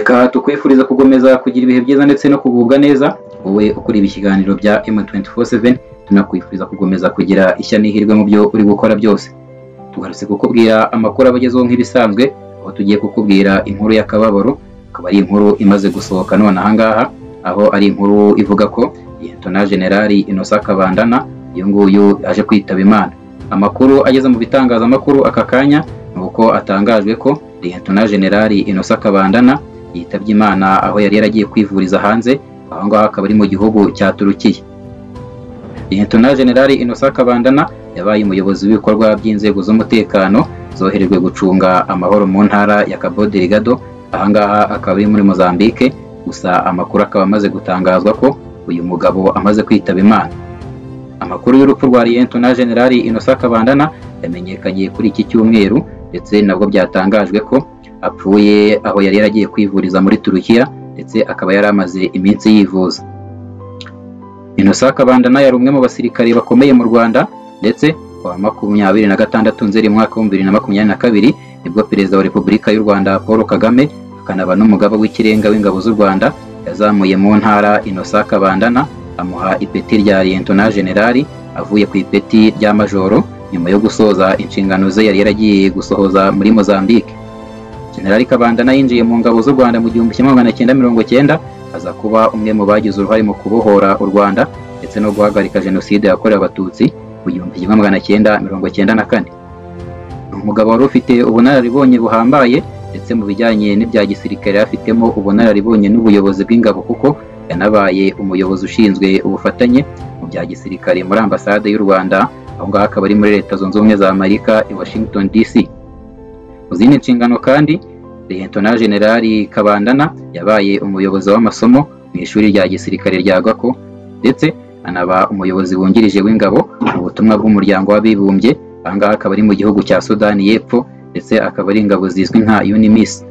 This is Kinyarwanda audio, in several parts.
reka tukwifuriza kugomeza kugira ibihe byiza ndetse no kugubwa neza wowe ukora ibikiganiro bya M247 tunakwifuriza kugomeza kugira ishya n'ihirwe mu byo uri gukora byose. Tugarutse kukubwira amakuru abagezeho nk'ibisanzwe, aho tugiye kukubwira inkuru y'akababaro, akaba ari inkuru imaze gusohoka none ahangaha, aho ari inkuru ivuga ko Lieutenant General Innocent Kabandana uyu nguyu aje kwitaba Imana. Amakuru ageze mu bitangazamakuru aka kanya nuko atangajwe ko Lieutenant General Innocent Kabandana yitabye Imana aho yari yaragiye kwivuriza hanze, aho ngaho akaba ari mu gihugu cya Turukiya. Lieutenant General Innocent Kabandana yabaye umuyobozi w'ibikorwa by'inzego z'umutekano zoherejwe gucunga amahoro mu ntara ya Cabo Delgado, ahangaha akaba ari muri Mozambique. Gusa amakuru akaba amaze gutangazwa ko uyu mugabo amaze kwitaba Imana. Amakuru y'urupfu rwa Lieutenant General Innocent Kabandana yamenyekanye kuri iki cyumweru, ndetse nabwo byatangajwe ko apfuye aho yari yaragiye kwivuriza muri Turukiya, ndetse akaba yari amaze iminsi yivuza. Innocent Kabandana yari umwe mu basirikare bakomeye mu Rwanda, ndetse wa 26 Nzeri mwaka wa 2022 nibwo Perezida wa Repubulika y'u Rwanda Paul Kagame akanaba n'umugaba w'ikirenga w'ingabo z'u Rwanda yazamuye mu ntara Innocent Kabandana, amuha ipeti rya Lieutenant General avuye ku ipeti rya Majoro nyuma yo gusoza inshingano ze yari yaragiye gusohoza muri Mozambique. General Kabandana yinjiye mu ngabo z'u Rwanda mu 1990 aza kuba umwe mu bagize uruhare mu kubohora u Rwanda ndetse no guhagarika jenoside yakorewe abatutsi mu 1994. Umugabo wari ufite ubunararibonye buhambaye ndetse mu bijyanye n'ibya gisirikare afitemo ubunararibonye n'ubuyobozi bw'ingabo, kuko yanabaye umuyobozi ushinzwe ubufatanye mu bya gisirikare muri ambasade y'u Rwanda, aho ngaho akaba ari muri Leta Zunze Ubumwe za Amerika i Washington DC. Mu zindi nshingano kandi Lieutenant General Kabandana yabaye umuyobozi w'amasomo mu ishuri rya gisirikare rya Gako, ndetse anaba umuyobozi wungirije w'ingabo mu butumwa bw'umuryango w'abibumbye, ahangaha akaba ari mu gihugu cya Sudani y'Epfo, ndetse akaba ari ingabo zizwi nka UNMISS.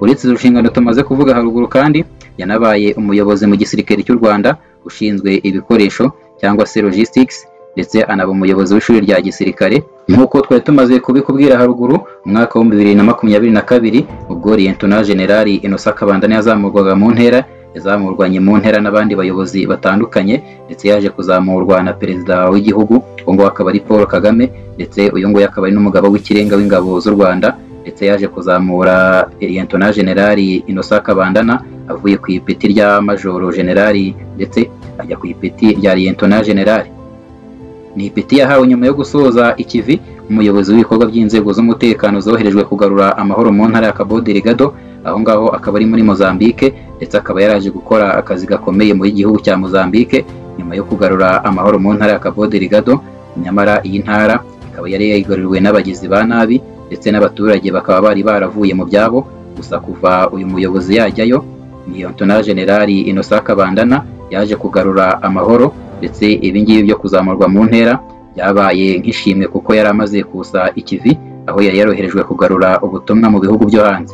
Uretse izo nshingano tumaze kuvuga haruguru kandi yanabaye umuyobozi mu gisirikare cy'u Rwanda ushinzwe ibikoresho cyangwa se logistics, ndetse anaba umuyobozi w'ishuri rya gisirikare. Nk'uko twari tumaze kubikubwira haruguru, umwaka wa 2022 ubwo Lieutenant General Innocent Kabandana yazamurwaga mu ntera, yazamurwanye mu ntera n'abandi bayobozi batandukanye, ndetse yaje kuzamurwa na Perezida w'igihugu ngo akaba ari Paul Kagame, ndetse uyu nguyu akaba ari n'umugaba w'ikirenga w'ingabo z'u Rwanda, ndetse yaje kuzamura Lieutenant General Innocent Kabandana avuye ku ipeti rya Majoro General, ndetse ajya ku ipeti rya Lieutenant General. Ni ipeti yahawe nyuma yo gusoza ikivi umuyobozi w'ibikorwa by'inzego z'umutekano zoherejwe kugarura amahoro mu ntara ya Cabo Delgado, aho ngaho akaba ari muri Mozambique, ndetse akaba yaraje gukora akazi gakomeye mu gihugu cya Mozambique nyuma yo kugarura amahoro mu ntara ya Cabo Delgado. Nyamara iyi ntara ikaba yari yigaruriwe n'abagizi ba nabi, ndetse n'abaturage bakaba bari baravuye mu byabo. Gusa kuva uyu muyobozi yajyayo, Lieutenant General Innocent Kabandana yaje kugarura amahoro, ndetse ibingibi byo kuzamurwa mu ntera byabaye nk'ishimwe kuko yari amaze kusa ikivi, aho yari yaroherejwe kugarura ubutumwa mu bihugu byo hanze.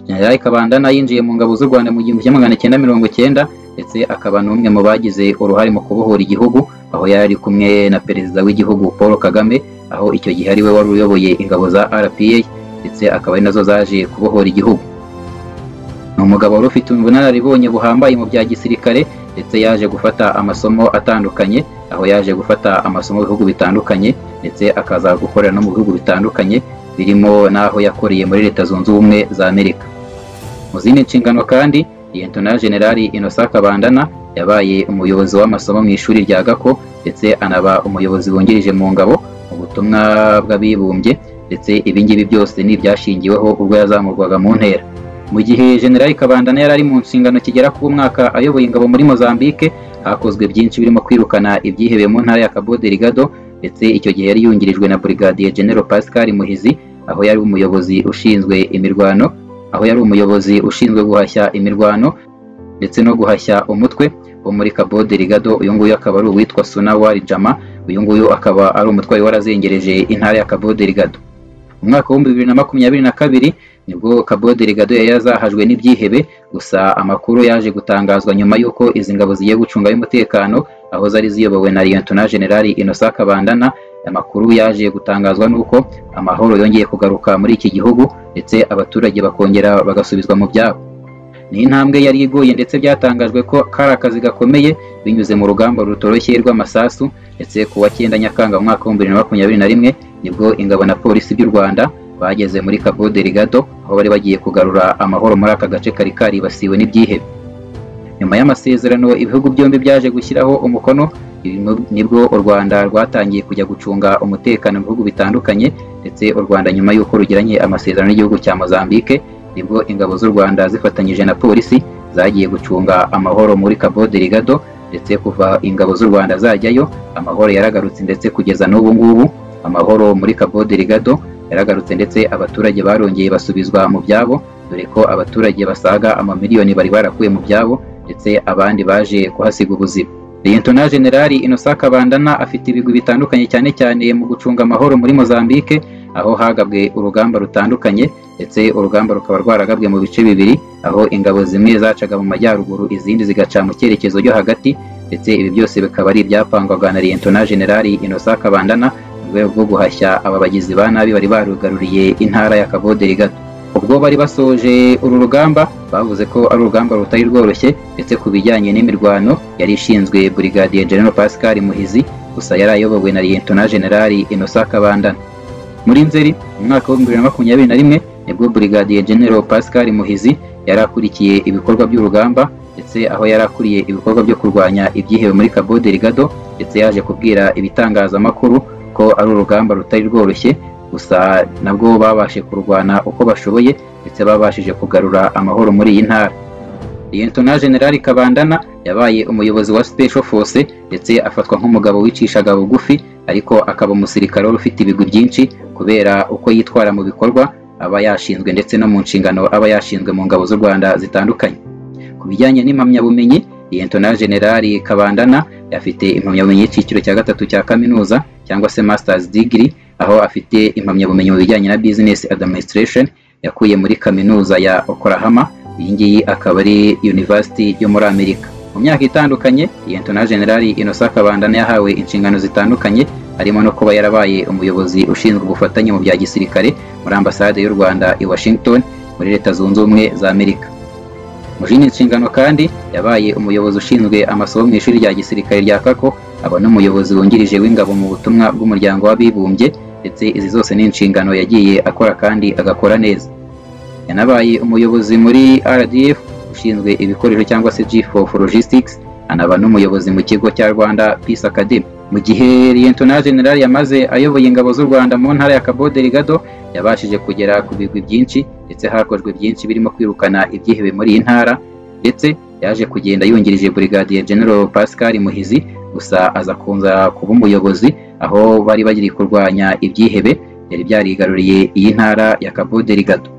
General Kabandana yinjiye mu ngabo z'u Rwanda mu 1990, ndetse akaba n'umwe mu bagize uruhare mu kubohora igihugu, aho yari kumwe na Perezida w'igihugu Paul Kagame, aho icyo gihe ari we wari uyoboye ingabo za RPA, ndetse akaba ari nazo zaje kubohora igihugu. Ni umugabo wari ufite ubunararibonye buhambaye mu bya gisirikare, ndetse yaje gufata amasomo atandukanye, aho yaje gufata amasomo mu bihugu bitandukanye, ndetse akaza gukorera no mu bihugu bitandukanye birimo n'aho yakoreye muri Leta Zunze Ubumwe za Amerika. Mu zindi nshingano kandi Lieutenant General Innocent Kabandana yabaye umuyobozi w'amasomo mu ishuri rya Gako, ndetse anaba umuyobozi wungirije mu ngabo mu butumwa bw'abibumbye, ndetse ibingibi byose ni ibyashingiweho ubwo yazamurwaga mu ntera. Mu gihe General Kabandana yari ari mu nshingano kigera ku mwaka ayoboye ingabo muri Mozambique, hakozwe byinshi birimo kwirukana ibyihebe mu ntara ya Cabo Delgado, ndetse icyo gihe yari yungirijwe na Brigadier General Pascal Muhizi, aho yari umuyobozi ushinzwe imirwano, aho yari umuyobozi ushinzwe guhashya imirwano ndetse no guhashya umutwe wo muri Cabo Delgado. Uyu nguyu akaba ari uwitwa Sunawari Jama, uyu nguyu akaba ari umutwari warazengereje intara ya Cabo Delgado. Mu mwaka wa 2022 nibwo Cabo Delgado yari yazahajwe n'ibyihebe, gusa amakuru yaje gutangazwa nyuma y'uko izi ngabo zigiye gucunga y'umutekano aho zari ziyobowe na Lieutenant General Innocent Kabandana. Amakuru yaje gutangazwa nuko amahoro yongeye kugaruka muri iki gihugu ndetse abaturage bakongera bagasubizwa mu byabo. Ni intambwe yari igoye ndetse byatangajwe ko kari akazi gakomeye binyuze mu rugamba rutoroshye rw'amasasu, ndetse ku wa 9 Nyakanga mu mwaka wa 2021 nibwo ingabo na polisi by'u Rwanda bageze muri Cabo Delgado, aho bari bagiye kugarura amahoro muri aka gace kari karibasiwe n'ibyihebe. Nyuma y'amasezerano ibihugu byombi byaje gushyiraho umukono, nibwo u Rwanda rwatangiye kujya gucunga umutekano mu bihugu bitandukanye, ndetse u Rwanda nyuma y'uko rugiranye amasezerano n'igihugu cya Mozambique, nibwo ingabo z'u Rwanda zifatanyije na polisi zagiye gucunga amahoro muri Cabo Delgado, ndetse kuva ingabo z'u Rwanda zajyayo amahoro yaragarutse, ndetse kugeza n'ubu ngubu amahoro muri Cabo Delgado yaragarutse, ndetse abaturage barongeye basubizwa mu byabo, dore ko abaturage basaga amamiliyoni bari barakuye mu byabo, ndetse abandi baje kuhasiga ubuzima. Lieutenant General Innocent Kabandana afite ibigwi bitandukanye cyane cyane mu gucunga amahoro muri Mozambique, aho hagabwe urugamba rutandukanye, ndetse urugamba rukaba rwaragabwe mu bice bibiri, aho ingabo zimwe zacaga mu majyaruguru izindi zigaca mu cyerekezo cyo hagati, ndetse ibi byose bikaba ari ibyapangwaga na Lieutenant General Innocent Kabandana mu rwego rwo guhashya aba bagizi ba nabi bari barugaruriye intara ya Cabo Delgado. Ubwo bari basoje uru rugamba bavuze ko ari urugamba rutari rworoshye, ndetse ku bijyanye n'imirwano yari ishinzwe Brigadier General Pascal Muhizi, gusa yari ayobowe na Lieutenant General Innocent Kabandana. Muri Nzeri mu mwaka wa 2021 nibwo Brigadier General Pascal Muhizi yari akurikiye ibikorwa by'urugamba, ndetse aho yari akuriye ibikorwa byo kurwanya ibyihebe muri Cabo Delgado, ndetse yaje kubwira ibitangazamakuru ko ari urugamba rutari rworoshye, gusa nabwo babashe kurwana uko bashoboye, ndetse babashije kugarura amahoro muri iyi ntara. Lieutenant General Kabandana yabaye umuyobozi wa Special Force, ndetse afatwa nk'umugabo wicishaga bugufi, ariko akaba umusirikare ufite ibigwi byinshi kubera uko yitwara mu bikorwa aba yashinzwe, ndetse no mu nshingano aba yashinzwe mu ngabo z'u Rwanda zitandukanye. Ku bijyanye n'impamyabumenyi, Lieutenant General Kabandana afite impamyabumenyi y'icyiciro cya 3 cya kaminuza cyangwa se Masters Degree, aho afite impamyabumenyi mu bijyanye na Business Administration yakuye muri kaminuza ya Oklahoma. Iyi ngiyi akaba ari University yo muri Amerika. Mu myaka itandukanye Lieutenant General Innocent Kabandana yahawe inshingano zitandukanye, harimo no kuba yarabaye umuyobozi ushinzwe ubufatanye mu bya gisirikare muri ambasade y'u Rwanda i Washington muri Leta Zunze Ubumwe za Amerika. Mu zindi nshingano kandi yabaye umuyobozi ushinzwe amasomo mu ishuri rya gisirikare rya Kako, aba n'umuyobozi wungirije w'ingabo mu butumwa bw'umuryango w'abibumbye, ndetse izi zose ni inshingano yagiye akora kandi agakora neza. Yanabaye umuyobozi muri RDF ushinzwe ibikoresho cyangwa se Chief of Logistics, anaba n'umuyobozi mu kigo cya Rwanda Peace Academy. Mu gihe Lieutenant General yamaze ayoboye ingabo z'u Rwanda mu ntara ya Cabo Delgado, yabashije kugera ku bigwi byinshi, ndetse hakozwe byinshi birimo kwirukana ibyihebe muri iyi ntara, ndetse yaje kugenda yungirije Brigadier General Pascal Muhizi, gusa aza kuza kuba umuyobozi aho bari bagiri kurwanya ibyihebe byari byarigaruriye iyi ntara ya Cabo Delgado.